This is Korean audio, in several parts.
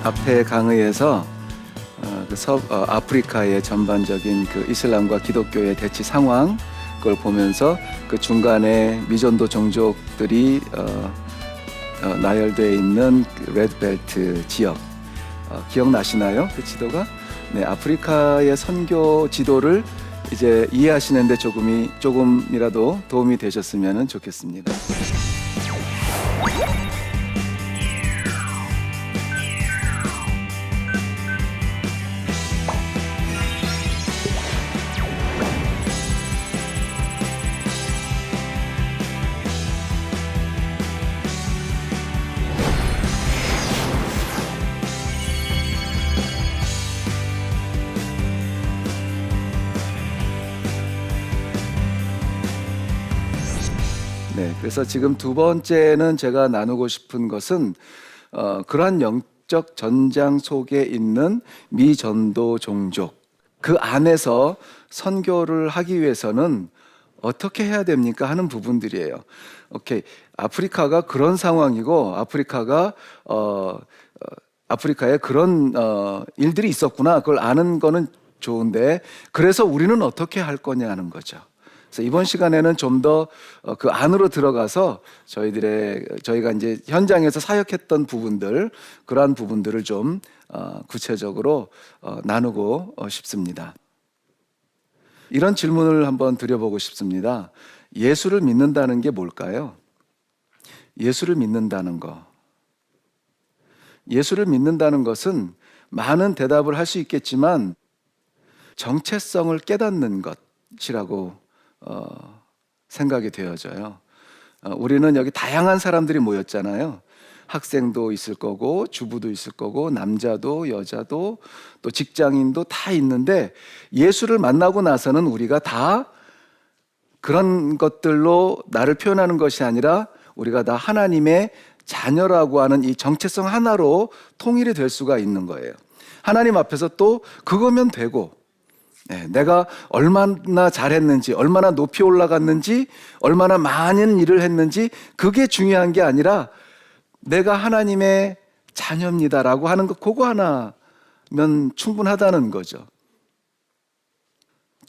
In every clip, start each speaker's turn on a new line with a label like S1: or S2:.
S1: 앞에 강의에서 아프리카의 전반적인 그 이슬람과 기독교의 대치 상황 그걸 보면서 그 중간에 미전도 종족들이 나열되어 있는 그 레드벨트 지역 기억나시나요? 그 지도가? 네, 아프리카의 선교 지도를 이제 이해하시는데 조금이라도 도움이 되셨으면 좋겠습니다. 네, 그래서 지금 두 번째는 제가 나누고 싶은 것은 그러한 영적 전장 속에 있는 미전도 종족 그 안에서 선교를 하기 위해서는 어떻게 해야 됩니까 하는 부분들이에요. 오케이, 아프리카가 그런 상황이고 아프리카에 그런 일들이 있었구나. 그걸 아는 거는 좋은데 그래서 우리는 어떻게 할 거냐 하는 거죠. 그래서 이번 시간에는 좀 더 그 안으로 들어가서 저희가 이제 현장에서 사역했던 부분들 그러한 부분들을 좀 구체적으로 나누고 싶습니다. 이런 질문을 한번 드려보고 싶습니다. 예수를 믿는다는 게 뭘까요? 예수를 믿는다는 거. 예수를 믿는다는 것은 많은 대답을 할 수 있겠지만 정체성을 깨닫는 것이라고 생각이 되어져요. 우리는 여기 다양한 사람들이 모였잖아요. 학생도 있을 거고 주부도 있을 거고 남자도 여자도 또 직장인도 다 있는데 예수를 만나고 나서는 우리가 다 그런 것들로 나를 표현하는 것이 아니라 우리가 다 하나님의 자녀라고 하는 이 정체성 하나로 통일이 될 수가 있는 거예요. 하나님 앞에서 또 그거면 되고 내가 얼마나 잘했는지 얼마나 높이 올라갔는지 얼마나 많은 일을 했는지 그게 중요한 게 아니라 내가 하나님의 자녀입니다라고 하는 것 그거 하나면 충분하다는 거죠.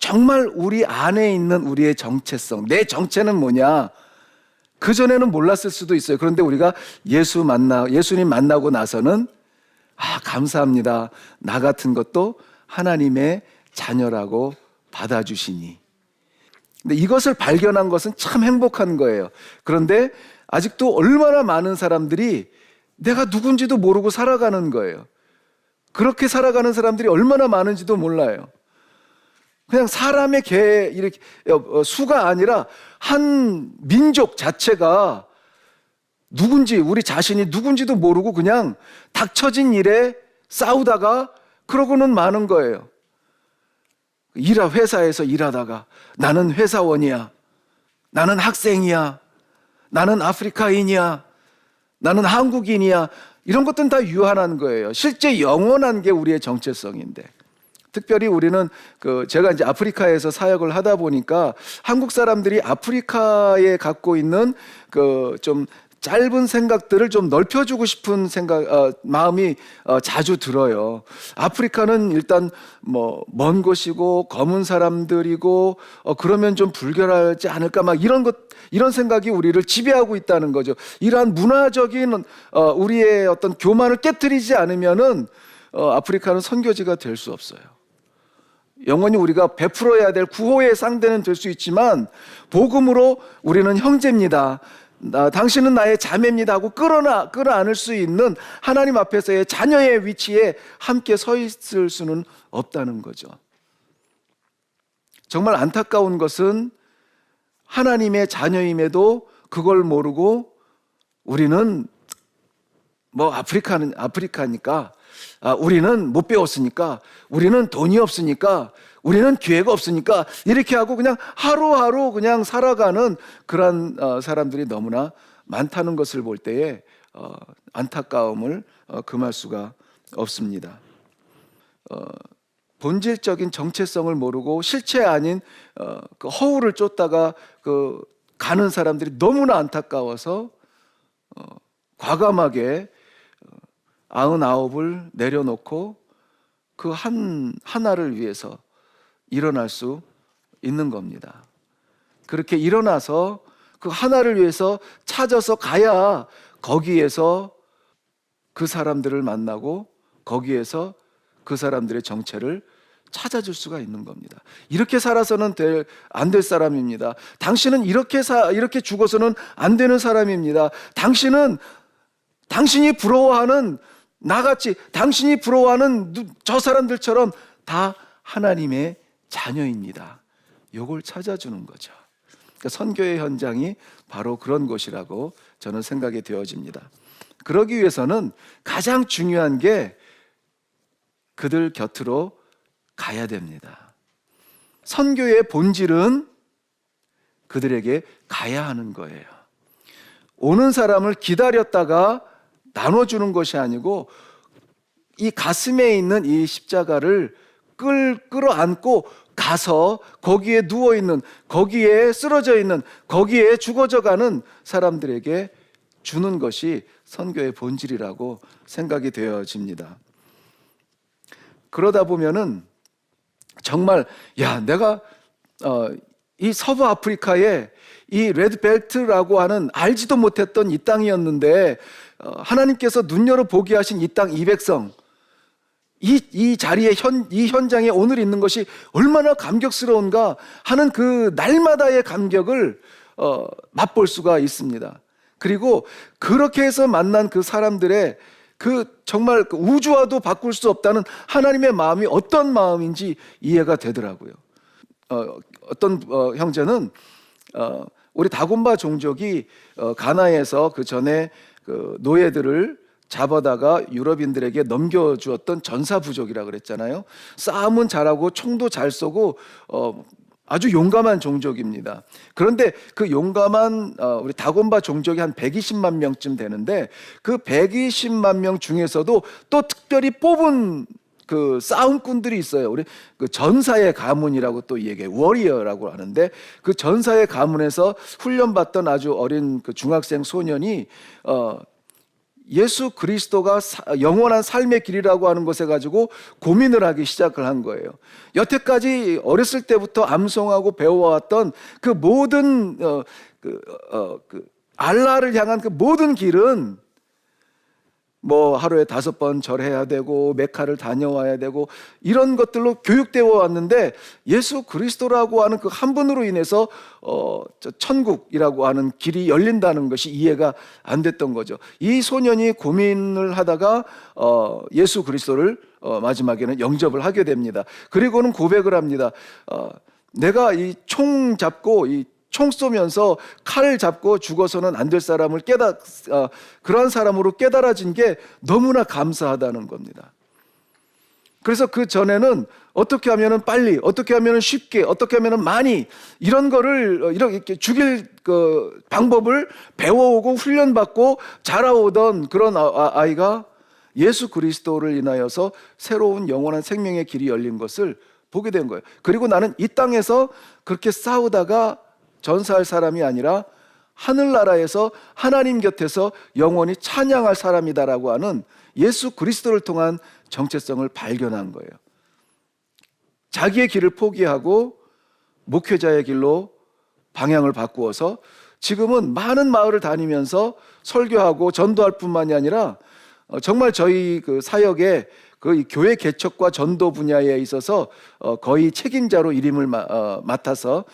S1: 정말 우리 안에 있는 우리의 정체성, 내 정체는 뭐냐? 그전에는 몰랐을 수도 있어요. 그런데 우리가 예수님 만나고 나서는 감사합니다. 나 같은 것도 하나님의 자녀라고 받아주시니. 근데 이것을 발견한 것은 참 행복한 거예요. 그런데 아직도 얼마나 많은 사람들이 내가 누군지도 모르고 살아가는 거예요. 그렇게 살아가는 사람들이 얼마나 많은지도 몰라요. 그냥 사람의 이렇게 수가 아니라 한 민족 자체가 누군지 우리 자신이 누군지도 모르고 그냥 닥쳐진 일에 싸우다가 그러고는 마는 거예요. 회사에서 일하다가 나는 회사원이야, 나는 학생이야, 나는 아프리카인이야, 나는 한국인이야. 이런 것들은 다 유한한 거예요. 실제 영원한 게 우리의 정체성인데 특별히 우리는 제가 이제 아프리카에서 사역을 하다 보니까 한국 사람들이 아프리카에 갖고 있는 좀 짧은 생각들을 좀 넓혀주고 싶은 마음이 자주 들어요. 아프리카는 일단 먼 곳이고 검은 사람들이고 그러면 좀 불결하지 않을까 이런 생각이 우리를 지배하고 있다는 거죠. 이러한 문화적인 우리의 어떤 교만을 깨트리지 않으면은 아프리카는 선교지가 될 수 없어요. 영원히 우리가 베풀어야 될 구호의 상대는 될 수 있지만 복음으로 우리는 형제입니다. 당신은 나의 자매입니다 하고 끌어안을 수 있는 하나님 앞에서의 자녀의 위치에 함께 서 있을 수는 없다는 거죠. 정말 안타까운 것은 하나님의 자녀임에도 그걸 모르고 우리는 아프리카니까 우리는 못 배웠으니까 우리는 돈이 없으니까 우리는 기회가 없으니까 이렇게 하고 그냥 하루하루 그냥 살아가는 그런 사람들이 너무나 많다는 것을 볼 때에 안타까움을 금할 수가 없습니다. 본질적인 정체성을 모르고 실체 아닌 그 허울을 쫓다가 가는 사람들이 너무나 안타까워서 과감하게 99을 내려놓고 그 하나를 위해서 일어날 수 있는 겁니다. 그렇게 일어나서 그 하나를 위해서 찾아서 가야 거기에서 그 사람들을 만나고 거기에서 그 사람들의 정체를 찾아줄 수가 있는 겁니다. 이렇게 살아서는 안 될 사람입니다. 당신은 이렇게 죽어서는 안 되는 사람입니다. 당신이 부러워하는 나같이, 당신이 부러워하는 저 사람들처럼 다 하나님의 자녀입니다. 이걸 찾아주는 거죠. 그러니까 선교의 현장이 바로 그런 곳이라고 저는 생각이 되어집니다. 그러기 위해서는 가장 중요한 게 그들 곁으로 가야 됩니다. 선교의 본질은 그들에게 가야 하는 거예요. 오는 사람을 기다렸다가 나눠주는 것이 아니고 이 가슴에 있는 이 십자가를 끌어안고 가서 거기에 누워있는, 거기에 쓰러져 있는, 거기에 죽어져 가는 사람들에게 주는 것이 선교의 본질이라고 생각이 되어집니다. 그러다 보면은 정말 내가 이 서부 아프리카에 이 레드벨트라고 하는 알지도 못했던 이 땅이었는데 하나님께서 눈 열어 보게 하신 이 땅, 이 백성, 이 자리에 이 현장에 오늘 있는 것이 얼마나 감격스러운가 하는 그 날마다의 감격을 맛볼 수가 있습니다. 그리고 그렇게 해서 만난 그 사람들의 그 정말 우주와도 바꿀 수 없다는 하나님의 마음이 어떤 마음인지 이해가 되더라고요. 어떤 형제는 우리 다곤바 종족이 가나에서 그 전에 그 노예들을 잡아다가 유럽인들에게 넘겨주었던 전사부족이라 그랬잖아요. 싸움은 잘하고 총도 잘 쏘고 아주 용감한 종족입니다. 그런데 그 용감한 우리 다곤바 종족이 한 120만 명쯤 되는데 그 120만 명 중에서도 또 특별히 뽑은 그 싸움꾼들이 있어요. 우리 그 전사의 가문이라고 또 얘기해요. 워리어라고 하는데 그 전사의 가문에서 훈련받던 아주 어린 그 중학생 소년이 예수 그리스도가 영원한 삶의 길이라고 하는 것에 가지고 고민을 하기 시작을 한 거예요. 여태까지 어렸을 때부터 암송하고 배워왔던 그 모든 알라를 향한 그 모든 길은 뭐 하루에 5번 절해야 되고 메카를 다녀와야 되고 이런 것들로 교육되어 왔는데 예수 그리스도라고 하는 그 한 분으로 인해서 천국이라고 하는 길이 열린다는 것이 이해가 안 됐던 거죠. 이 소년이 고민을 하다가 예수 그리스도를 마지막에는 영접을 하게 됩니다. 그리고는 고백을 합니다. 내가 이 총 잡고 총 쏘면서 칼을 잡고 죽어서는 안 될 사람을 그러한 사람으로 깨달아진 게 너무나 감사하다는 겁니다. 그래서 그 전에는 어떻게 하면은 빨리, 어떻게 하면은 쉽게, 어떻게 하면은 많이 이런 거를 이렇게 죽일 그 방법을 배워오고 훈련받고 자라오던 그런 아이가 예수 그리스도를 인하여서 새로운 영원한 생명의 길이 열린 것을 보게 된 거예요. 그리고 나는 이 땅에서 그렇게 싸우다가 전사할 사람이 아니라 하늘나라에서 하나님 곁에서 영원히 찬양할 사람이다라고 하는 예수 그리스도를 통한 정체성을 발견한 거예요. 자기의 길을 포기하고 목회자의 길로 방향을 바꾸어서 지금은 많은 마을을 다니면서 설교하고 전도할 뿐만이 아니라 정말 저희 그 사역에 그 교회 개척과 전도 분야에 있어서 거의 책임자로 일임을 맡아서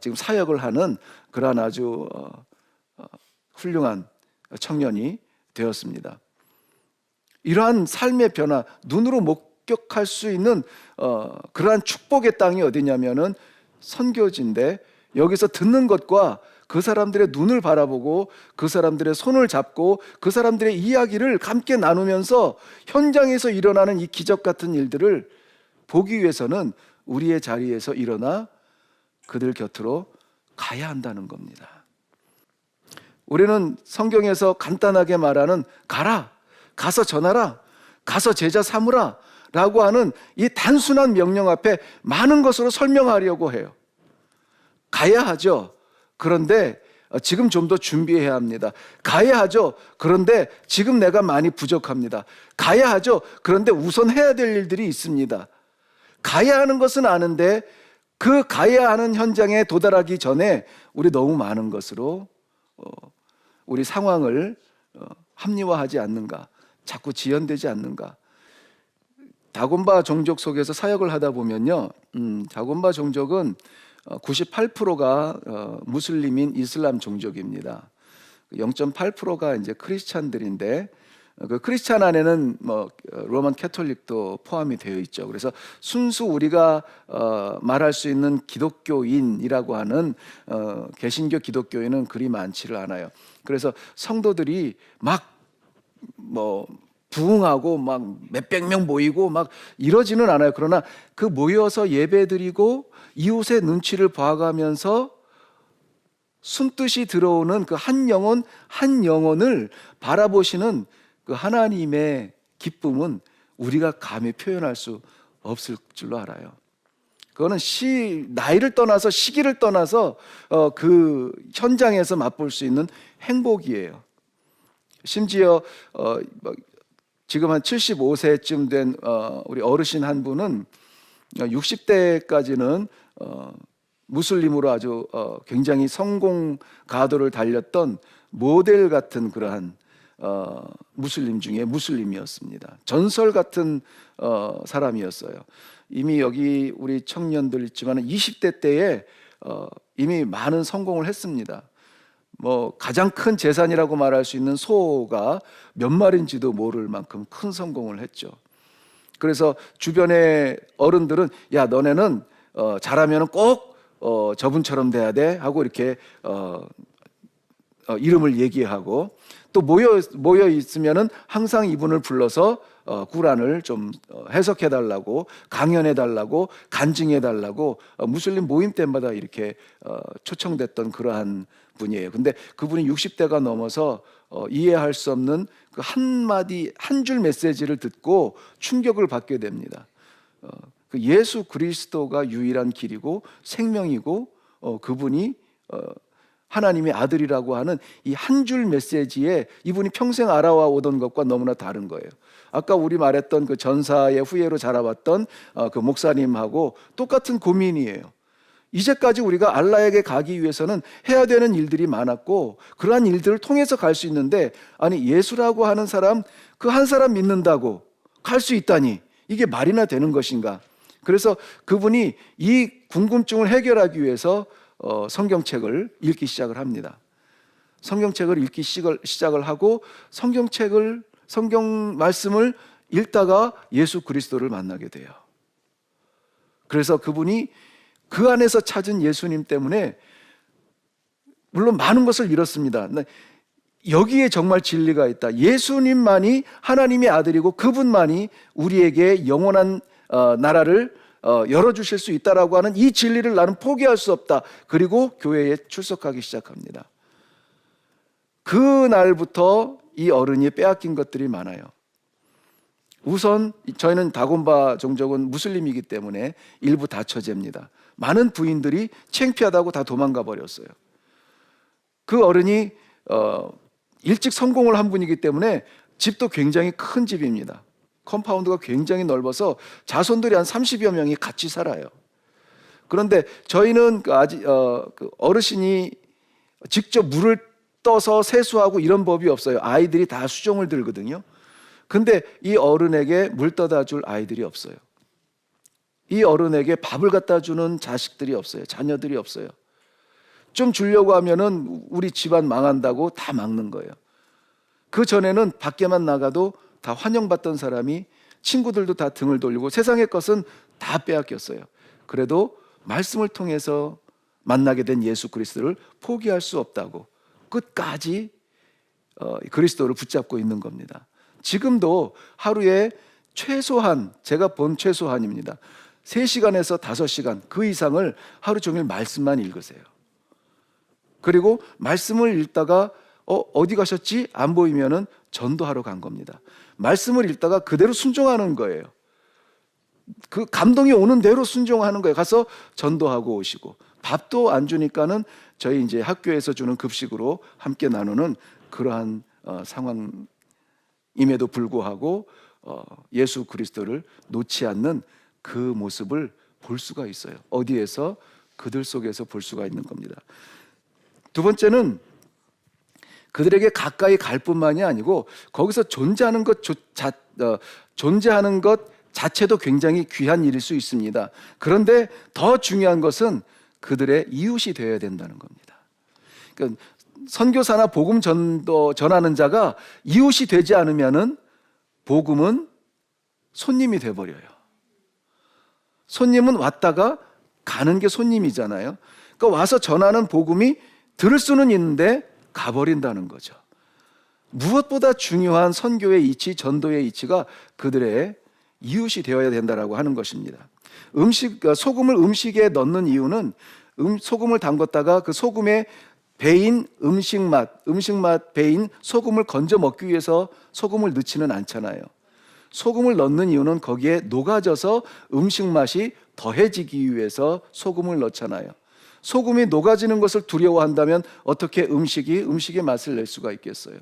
S1: 지금 사역을 하는 그러한 아주 훌륭한 청년이 되었습니다. 이러한 삶의 변화, 눈으로 목격할 수 있는 그러한 축복의 땅이 어디냐면은 선교지인데 여기서 듣는 것과 그 사람들의 눈을 바라보고 그 사람들의 손을 잡고 그 사람들의 이야기를 함께 나누면서 현장에서 일어나는 이 기적 같은 일들을 보기 위해서는 우리의 자리에서 일어나 그들 곁으로 가야 한다는 겁니다. 우리는 성경에서 간단하게 말하는 가라, 가서 전하라, 가서 제자 삼으라 라고 하는 이 단순한 명령 앞에 많은 것으로 설명하려고 해요. 가야 하죠. 그런데 지금 좀 더 준비해야 합니다. 가야 하죠. 그런데 지금 내가 많이 부족합니다. 가야 하죠. 그런데 우선 해야 될 일들이 있습니다. 가야 하는 것은 아는데 그 가야 하는 현장에 도달하기 전에 우리 너무 많은 것으로 우리 상황을 합리화하지 않는가, 자꾸 지연되지 않는가. 다곤바 종족 속에서 사역을 하다 보면요, 다곤바 종족은 98%가 무슬림인 이슬람 종족입니다. 0.8%가 이제 크리스찬들인데, 그 크리스찬 안에는 뭐 로만 캐톨릭도 포함이 되어 있죠. 그래서 순수 우리가 말할 수 있는 기독교인이라고 하는 개신교 기독교인은 그리 많지를 않아요. 그래서 성도들이 막 뭐 부흥하고 막 몇백 명 모이고 막 이러지는 않아요. 그러나 그 모여서 예배드리고 이웃의 눈치를 봐가면서 숨듯이 들어오는 그 한 영혼 한 영혼을 바라보시는 그 하나님의 기쁨은 우리가 감히 표현할 수 없을 줄로 알아요. 그거는 나이를 떠나서 시기를 떠나서 그 현장에서 맛볼 수 있는 행복이에요. 심지어 지금 한 75세쯤 된 우리 어르신 한 분은 60대까지는 무슬림으로 아주 굉장히 성공 가도를 달렸던 모델 같은 그러한 무슬림 중에 무슬림이었습니다. 전설 같은 사람이었어요. 이미 여기 우리 청년들 있지만 20대 때에 이미 많은 성공을 했습니다. 뭐 가장 큰 재산이라고 말할 수 있는 소가 몇 마리인지도 모를 만큼 큰 성공을 했죠. 그래서 주변의 어른들은 야 너네는 잘하면 꼭 저분처럼 돼야 돼 하고 이렇게 이름을 얘기하고 또 모여 있으면은 항상 이분을 불러서 구란을 좀 해석해 달라고 강연해 달라고 간증해 달라고 무슬림 모임 때마다 이렇게 초청됐던 그러한 분이에요. 근데 그분이 60대가 넘어서 이해할 수 없는 그 한마디 한 줄 메시지를 듣고 충격을 받게 됩니다. 그 예수 그리스도가 유일한 길이고 생명이고 그분이 하나님의 아들이라고 하는 이 한 줄 메시지에 이분이 평생 알아와 오던 것과 너무나 다른 거예요. 아까 우리 말했던 그 전사의 후예로 자라왔던 그 목사님하고 똑같은 고민이에요. 이제까지 우리가 알라에게 가기 위해서는 해야 되는 일들이 많았고 그러한 일들을 통해서 갈 수 있는데 아니 예수라고 하는 사람 그 한 사람 믿는다고 갈 수 있다니 이게 말이나 되는 것인가. 그래서 그분이 이 궁금증을 해결하기 위해서 성경책을 읽기 시작을 합니다. 성경책을 읽기 시작을 하고 성경 말씀을 읽다가 예수 그리스도를 만나게 돼요. 그래서 그분이 그 안에서 찾은 예수님 때문에 물론 많은 것을 잃었습니다. 여기에 정말 진리가 있다. 예수님만이 하나님의 아들이고 그분만이 우리에게 영원한 나라를 열어주실 수 있다라고 하는 이 진리를 나는 포기할 수 없다. 그리고 교회에 출석하기 시작합니다. 그 날부터 이 어른이 빼앗긴 것들이 많아요. 우선 저희는 다곤바 종족은 무슬림이기 때문에 일부 다처제입니다. 많은 부인들이 창피하다고 다 도망가 버렸어요. 그 어른이 일찍 성공을 한 분이기 때문에 집도 굉장히 큰 집입니다. 컴파운드가 굉장히 넓어서 자손들이 한 30여 명이 같이 살아요. 그런데 저희는 그 어르신이 직접 물을 떠서 세수하고 이런 법이 없어요. 아이들이 다 수종을 들거든요. 근데 이 어른에게 물 떠다 줄 아이들이 없어요. 이 어른에게 밥을 갖다 주는 자식들이 없어요. 자녀들이 없어요. 좀 주려고 하면은 우리 집안 망한다고 다 막는 거예요. 그 전에는 밖에만 나가도 다 환영받던 사람이 친구들도 다 등을 돌리고 세상의 것은 다 빼앗겼어요. 그래도 말씀을 통해서 만나게 된 예수 그리스도를 포기할 수 없다고 끝까지 그리스도를 붙잡고 있는 겁니다. 지금도 하루에 최소한 제가 본 최소한입니다. 3시간에서 5시간 그 이상을 하루 종일 말씀만 읽으세요. 그리고 말씀을 읽다가 어디 가셨지? 안 보이면은 전도하러 간 겁니다. 말씀을 읽다가 그대로 순종하는 거예요. 그 감동이 오는 대로 순종하는 거예요. 가서 전도하고 오시고 밥도 안 주니까는 저희 이제 학교에서 주는 급식으로 함께 나누는 그러한 상황임에도 불구하고 예수 그리스도를 놓지 않는 그 모습을 볼 수가 있어요. 어디에서? 그들 속에서 볼 수가 있는 겁니다. 두 번째는 그들에게 가까이 갈 뿐만이 아니고 거기서 존재하는 것 자체도 굉장히 귀한 일일 수 있습니다. 그런데 더 중요한 것은 그들의 이웃이 되어야 된다는 겁니다. 그러니까 선교사나 복음 전하는 자가 이웃이 되지 않으면은 복음은 손님이 돼버려요. 손님은 왔다가 가는 게 손님이잖아요. 그러니까 와서 전하는 복음이 들을 수는 있는데 가버린다는 거죠. 무엇보다 중요한 선교의 이치, 전도의 이치가 그들의 이웃이 되어야 된다라고 하는 것입니다. 소금을 음식에 넣는 이유는 소금을 담궜다가 그 소금에 배인 음식맛 배인 소금을 건져 먹기 위해서 소금을 넣지는 않잖아요. 소금을 넣는 이유는 거기에 녹아져서 음식 맛이 더해지기 위해서 소금을 넣잖아요. 소금이 녹아지는 것을 두려워한다면 어떻게 음식의 맛을 낼 수가 있겠어요?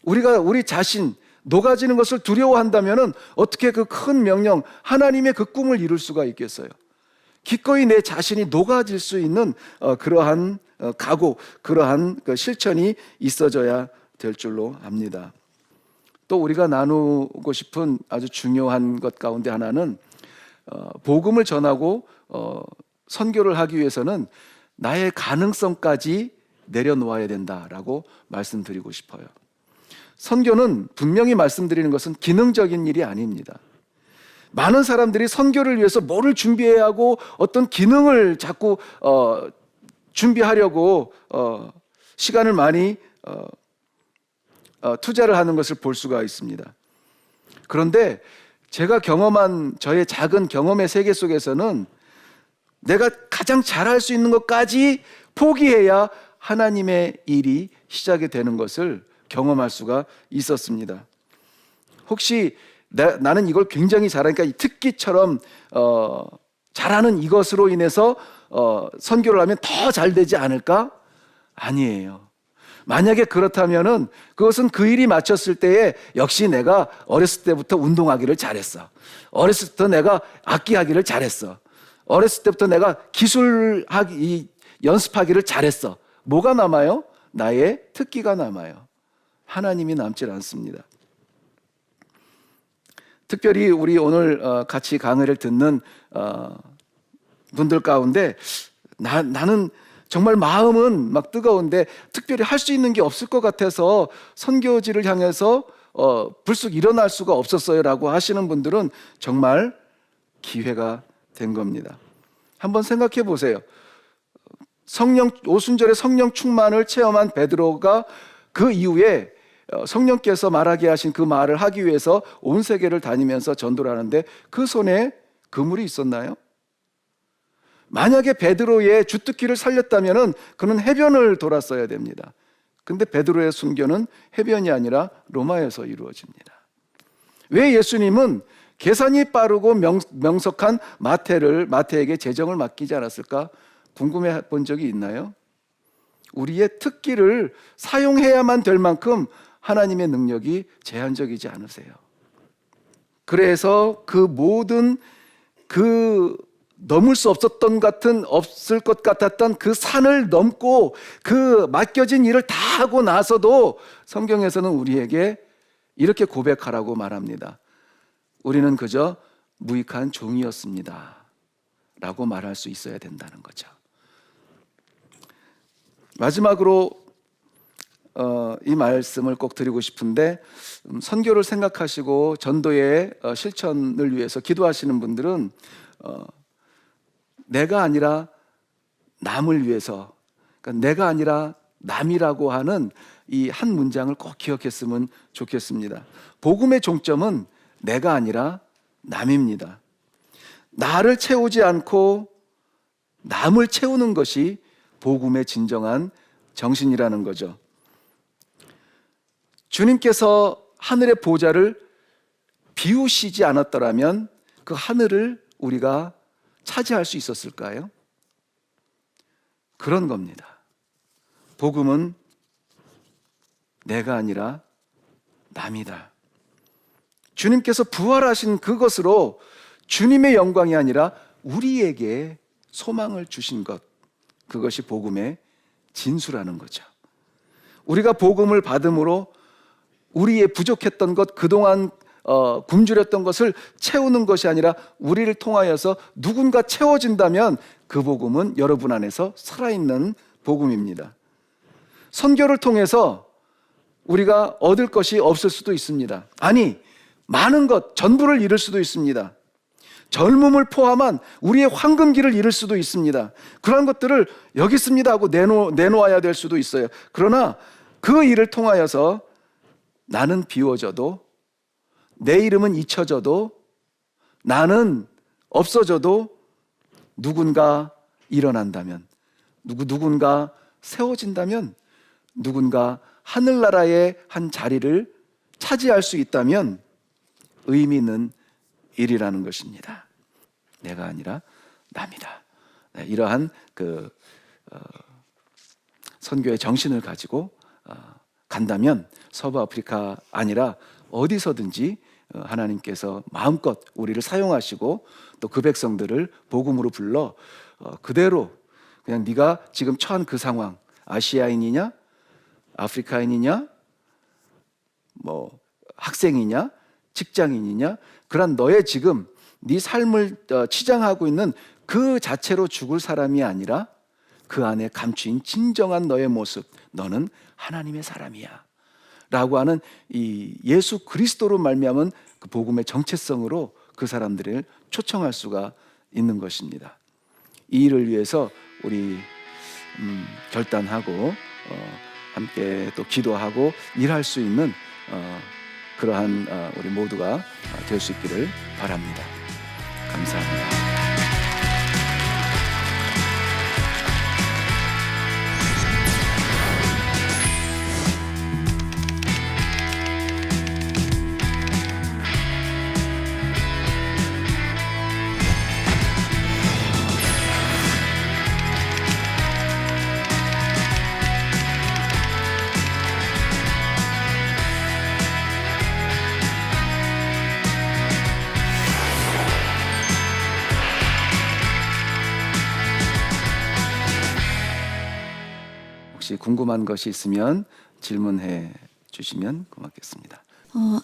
S1: 우리 자신 녹아지는 것을 두려워한다면 어떻게 그 큰 명령 하나님의 그 꿈을 이룰 수가 있겠어요? 기꺼이 내 자신이 녹아질 수 있는 그러한 각오, 그러한 실천이 있어져야 될 줄로 압니다. 또 우리가 나누고 싶은 아주 중요한 것 가운데 하나는 복음을 전하고 선교를 하기 위해서는 나의 가능성까지 내려놓아야 된다라고 말씀드리고 싶어요. 선교는 분명히 말씀드리는 것은 기능적인 일이 아닙니다. 많은 사람들이 선교를 위해서 뭐를 준비해야 하고 어떤 기능을 자꾸 준비하려고 시간을 많이 투자를 하는 것을 볼 수가 있습니다. 그런데 제가 경험한 저의 작은 경험의 세계 속에서는 내가 가장 잘할 수 있는 것까지 포기해야 하나님의 일이 시작이 되는 것을 경험할 수가 있었습니다. 혹시 나는 이걸 굉장히 잘하니까 특기처럼 잘하는 이것으로 인해서 선교를 하면 더 잘 되지 않을까? 아니에요. 만약에 그렇다면은 그것은 그 일이 맞췄을 때에 역시 내가 어렸을 때부터 운동하기를 잘했어. 어렸을 때부터 내가 악기하기를 잘했어. 어렸을 때부터 내가 연습하기를 잘했어. 뭐가 남아요? 나의 특기가 남아요. 하나님이 남질 않습니다. 특별히 우리 오늘 같이 강의를 듣는 분들 가운데 나는 정말 마음은 막 뜨거운데 특별히 할 수 있는 게 없을 것 같아서 선교지를 향해서 불쑥 일어날 수가 없었어요라고 하시는 분들은 정말 기회가 된 겁니다. 한번 생각해 보세요. 오순절에 성령 충만을 체험한 베드로가 그 이후에 성령께서 말하게 하신 그 말을 하기 위해서 온 세계를 다니면서 전도를 하는데 그 손에 그물이 있었나요? 만약에 베드로의 주특기를 살렸다면 그는 해변을 돌았어야 됩니다. 근데 베드로의 순교는 해변이 아니라 로마에서 이루어집니다. 왜 예수님은 계산이 빠르고 명석한 마태에게 재정을 맡기지 않았을까? 궁금해 본 적이 있나요? 우리의 특기를 사용해야만 될 만큼 하나님의 능력이 제한적이지 않으세요. 그래서 그 모든 넘을 수 없을 것 같았던 그 산을 넘고 그 맡겨진 일을 다 하고 나서도 성경에서는 우리에게 이렇게 고백하라고 말합니다. 우리는 그저 무익한 종이었습니다 라고 말할 수 있어야 된다는 거죠. 마지막으로 이 말씀을 꼭 드리고 싶은데 선교를 생각하시고 전도의 실천을 위해서 기도하시는 분들은 내가 아니라 남을 위해서, 그러니까 내가 아니라 남이라고 하는 이 한 문장을 꼭 기억했으면 좋겠습니다. 복음의 종점은 내가 아니라 남입니다. 나를 채우지 않고 남을 채우는 것이 복음의 진정한 정신이라는 거죠. 주님께서 하늘의 보좌를 비우시지 않았더라면 그 하늘을 우리가 차지할 수 있었을까요? 그런 겁니다. 복음은 내가 아니라 남이다. 주님께서 부활하신 그것으로 주님의 영광이 아니라 우리에게 소망을 주신 것, 그것이 복음의 진수라는 거죠. 우리가 복음을 받음으로 우리의 부족했던 것, 그동안 굶주렸던 것을 채우는 것이 아니라 우리를 통하여서 누군가 채워진다면 그 복음은 여러분 안에서 살아있는 복음입니다. 선교를 통해서 우리가 얻을 것이 없을 수도 있습니다. 아니, 많은 것, 전부를 잃을 수도 있습니다. 젊음을 포함한 우리의 황금기를 잃을 수도 있습니다. 그러한 것들을 여기 있습니다 하고 내놓아야 될 수도 있어요. 그러나 그 일을 통하여서 나는 비워져도, 내 이름은 잊혀져도, 나는 없어져도 누군가 일어난다면, 누군가 세워진다면, 누군가 하늘나라의 한 자리를 차지할 수 있다면 의미 있는 일이라는 것입니다. 내가 아니라 남이다. 네, 이러한 선교의 정신을 가지고 간다면 서부 아프리카 아니라 어디서든지 하나님께서 마음껏 우리를 사용하시고 또 그 백성들을 복음으로 불러 그대로 그냥 네가 지금 처한 그 상황, 아시아인이냐, 아프리카인이냐, 뭐 학생이냐, 직장인이냐, 그런 너의 지금 네 삶을 치장하고 있는 그 자체로 죽을 사람이 아니라 그 안에 감추인 진정한 너의 모습, 너는 하나님의 사람이야 라고 하는 이 예수 그리스도로 말미암은 그 복음의 정체성으로 그 사람들을 초청할 수가 있는 것입니다. 이 일을 위해서 우리 결단하고 함께 또 기도하고 일할 수 있는 그러한 우리 모두가 될 수 있기를 바랍니다. 감사합니다. 혹시 궁금한 것이 있으면 질문해 주시면 고맙겠습니다.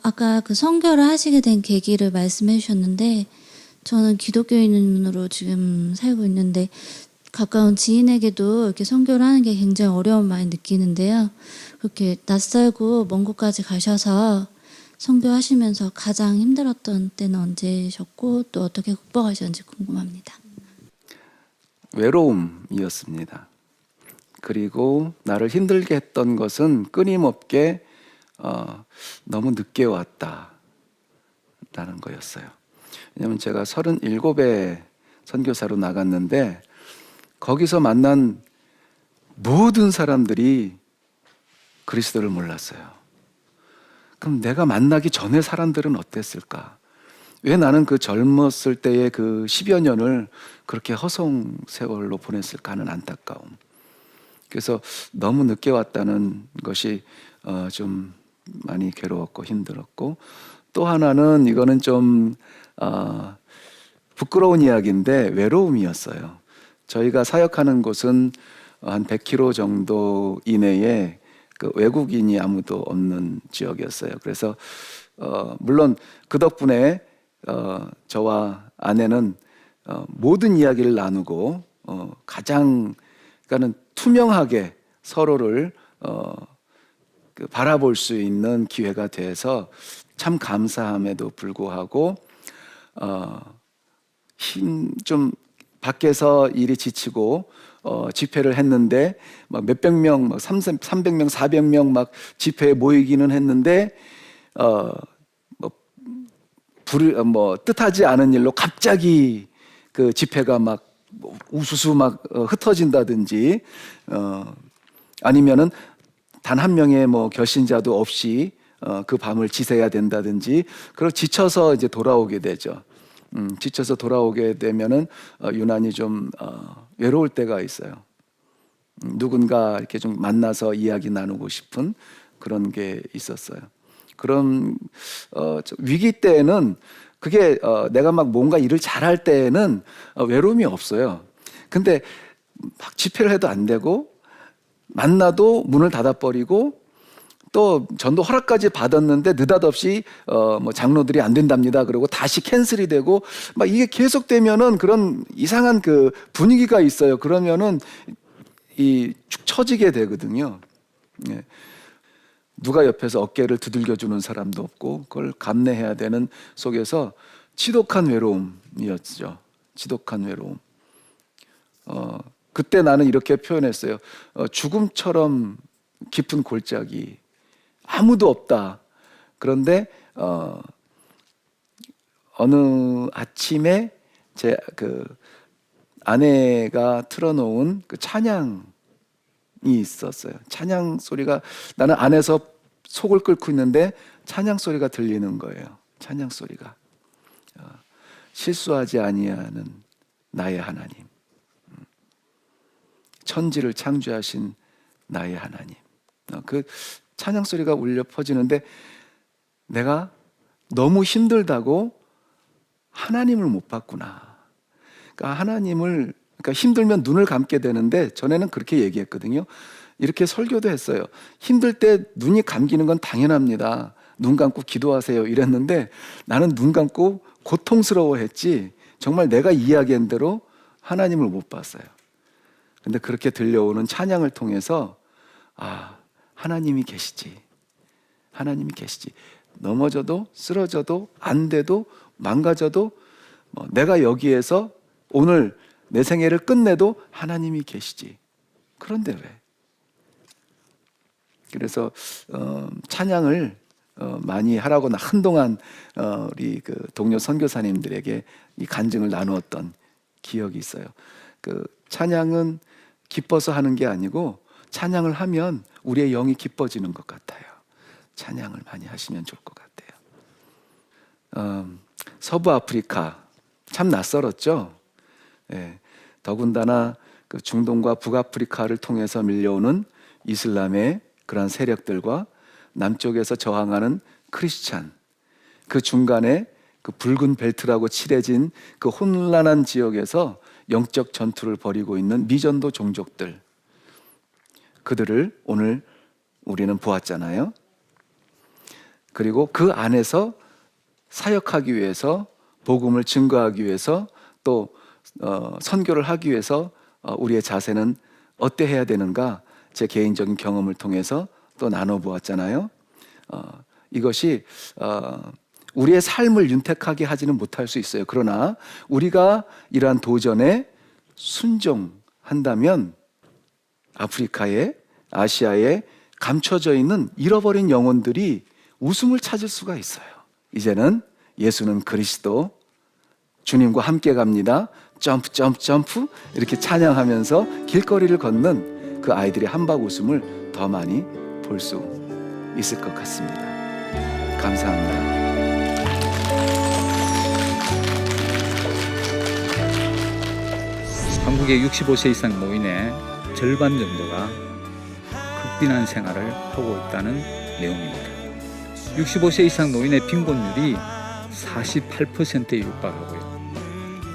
S2: 아까 그 선교를 하시게 된 계기를 말씀해 주셨는데 저는 기독교인으로 지금 살고 있는데 가까운 지인에게도 이렇게 선교를 하는 게 굉장히 어려운 많이 느끼는데요. 그렇게 낯설고 먼 곳까지 가셔서 선교하시면서 가장 힘들었던 때는 언제셨고 또 어떻게 극복하셨는지 궁금합니다.
S1: 외로움이었습니다. 그리고 나를 힘들게 했던 것은 끊임없게 너무 늦게 왔다라는 거였어요. 왜냐하면 제가 37에 선교사로 나갔는데 거기서 만난 모든 사람들이 그리스도를 몰랐어요. 그럼 내가 만나기 전에 사람들은 어땠을까? 왜 나는 그 젊었을 때의 그 10여 년을 그렇게 허송 세월로 보냈을까 하는 안타까움. 그래서 너무 늦게 왔다는 것이 좀 많이 괴로웠고 힘들었고, 또 하나는 이거는 좀 부끄러운 이야기인데 외로움이었어요. 저희가 사역하는 곳은 한 100km 정도 이내에 그 외국인이 아무도 없는 지역이었어요. 그래서 물론 그 덕분에 저와 아내는 모든 이야기를 나누고 가장 그러니까는 투명하게 서로를 바라볼 수 있는 기회가 돼서 참 감사함에도 불구하고 좀 밖에서 일이 지치고 집회를 했는데 막 몇백 명, 막 300명, 400명 막 집회에 모이기는 했는데 뜻하지 않은 일로 갑자기 그 집회가 막 우수수 막 흩어진다든지 아니면은 단 한 명의 뭐 결신자도 없이 그 밤을 지새야 된다든지, 그리고 지쳐서 이제 돌아오게 되죠. 지쳐서 돌아오게 되면은 유난히 좀 외로울 때가 있어요. 누군가 이렇게 좀 만나서 이야기 나누고 싶은 그런 게 있었어요. 그런 위기 때에는 그게 내가 막 뭔가 일을 잘할 때에는 외로움이 없어요. 근데 막 집회를 해도 안 되고 만나도 문을 닫아버리고 또 전도 허락까지 받았는데 느닷없이 뭐 장로들이 안 된답니다. 그리고 다시 캔슬이 되고 막 이게 계속되면은 그런 이상한 그 분위기가 있어요. 그러면은 이 축 처지게 되거든요. 예. 누가 옆에서 어깨를 두들겨 주는 사람도 없고 그걸 감내해야 되는 속에서 지독한 외로움이었죠. 지독한 외로움. 그때 나는 이렇게 표현했어요. 죽음처럼 깊은 골짜기. 아무도 없다. 그런데 어느 아침에 제 그 아내가 틀어놓은 그 찬양이 있었어요. 찬양 소리가 나는 안에서 속을 끓고 있는데 찬양 소리가 들리는 거예요. 찬양 소리가 실수하지 아니하는 나의 하나님, 천지를 창조하신 나의 하나님. 그 찬양 소리가 울려 퍼지는데 내가 너무 힘들다고 하나님을 못 봤구나. 그러니까 그러니까 힘들면 눈을 감게 되는데 전에는 그렇게 얘기했거든요. 이렇게 설교도 했어요. 힘들 때 눈이 감기는 건 당연합니다. 눈 감고 기도하세요. 이랬는데 나는 눈 감고 고통스러워했지 정말 내가 이야기한 대로 하나님을 못 봤어요. 근데 그렇게 들려오는 찬양을 통해서 하나님이 계시지. 하나님이 계시지. 넘어져도 쓰러져도 안 돼도 망가져도 내가 여기에서 오늘 내 생애를 끝내도 하나님이 계시지. 그런데 왜? 그래서 찬양을 많이 하라고 한동안 우리 그 동료 선교사님들에게 이 간증을 나누었던 기억이 있어요. 그 찬양은 기뻐서 하는 게 아니고 찬양을 하면 우리의 영이 기뻐지는 것 같아요. 찬양을 많이 하시면 좋을 것 같아요. 서부 아프리카 참 낯설었죠. 예, 더군다나 그 중동과 북아프리카를 통해서 밀려오는 이슬람의 그러한 세력들과 남쪽에서 저항하는 크리스찬, 그 중간에 그 붉은 벨트라고 칠해진 그 혼란한 지역에서 영적 전투를 벌이고 있는 미전도 종족들, 그들을 오늘 우리는 보았잖아요. 그리고 그 안에서 사역하기 위해서, 복음을 증거하기 위해서, 또 선교를 하기 위해서 우리의 자세는 어때해야 되는가, 제 개인적인 경험을 통해서 또 나눠보았잖아요. 이것이 우리의 삶을 윤택하게 하지는 못할 수 있어요. 그러나 우리가 이러한 도전에 순종한다면 아프리카에, 아시아에 감춰져 있는 잃어버린 영혼들이 웃음을 찾을 수가 있어요. 이제는 예수는 그리스도, 주님과 함께 갑니다. 점프 점프 점프 이렇게 찬양하면서 길거리를 걷는 그 아이들의 한박 웃음을 더 많이 볼 수 있을 것 같습니다. 감사합니다.
S3: 한국의 65세 이상 노인의 절반 정도가 극빈한 생활을 하고 있다는 내용입니다. 65세 이상 노인의 빈곤율이 48%에 육박하고요.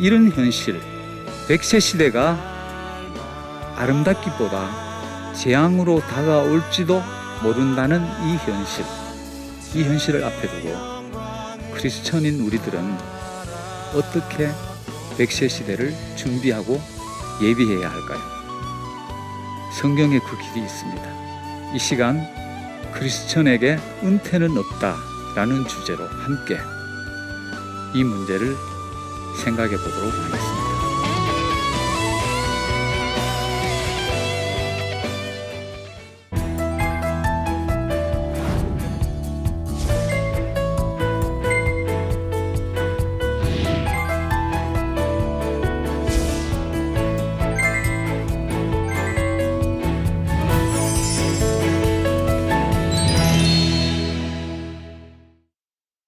S3: 이런 현실, 100세 시대가 아름답기보다 재앙으로 다가올지도 모른다는 이 현실을 앞에 두고 크리스천인 우리들은 어떻게 100세 시대를 준비하고 예비해야 할까요? 성경에 그 길이 있습니다. 이 시간 크리스천에게 은퇴는 없다라는 주제로 함께 이 문제를 생각해 보도록 하겠습니다.